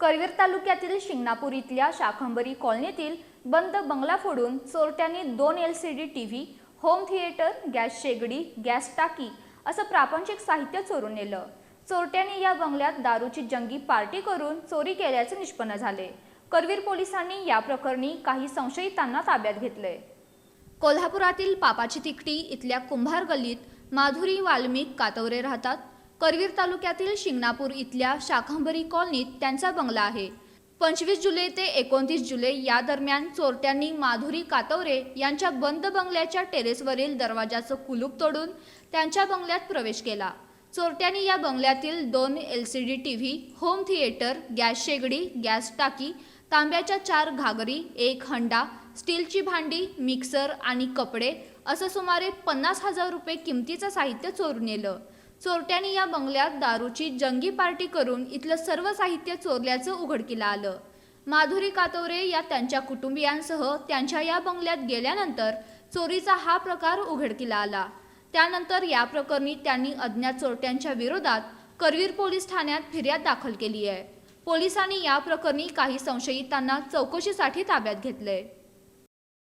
करवीर तालुक्यातील शिंगणापूर इथल्या शाखंबरी कॉलनीतील बंद बंगला फोडून चोरट्यांनी 2 LCD TV, home theatre, gas शेगडी, गॅस टाकी असं प्रापंचिक साहित्य चोरून नेलं। चोरट्यांनी या बंगल्यात दारूची जंगी पार्टी करून चोरी केल्याचे निष्पन्न झाले। करवीर पोलिसांनी या प्रकरणी काही संशयितांना ताब्यात घेतले। कोल्हापुरातील पापाची तिकटी इथल्या कुंभार गल्लीत माधुरी वाल्मिक कातवरे राहतात। करवीर तालुक्यातील शिंगणापूर इथल्या शाखंबरी कॉलनीत त्यांचा बंगला आहे। 25 जुलै ते 29 जुलै या दरम्यान चोरट्यांनी माधुरी कातवरे यांच्या बंद बंगल्याच्या टेरेसवरील दरवाजाचं कुलूप तोडून त्यांच्या बंगल्यात प्रवेश केला। चोरट्यांनी या बंगल्यातील 2 LCD TV, home theatre, gas शेगडी, गॅस टाकी, तांब्याच्या 4 घागरी, 1 हंडा, स्टीलची भांडी, मिक्सर आणि कपडे असं सुमारे 50,000 रुपये किमतीचं साहित्य चोरून नेलं। चोरट्यांनी या बंगल्यात दारूची जंगी पार्टी करून इथलं सर्व साहित्य चोरल्याचं उघडकीला आलं। माधुरी कातवरे या त्यांच्या कुटुंबियांसह त्यांच्या या बंगल्यात गेल्यानंतर चोरीचा हा प्रकार उघडकीला आला। त्यानंतर या प्रकरणी त्यांनी अज्ञात चोरट्यांच्या विरोधात करवीर पोलीस ठाण्यात फिर्याद दाखल केली आहे। पोलिसांनी या प्रकरणी काही संशयितांना चौकशीसाठी ताब्यात घेतलंय।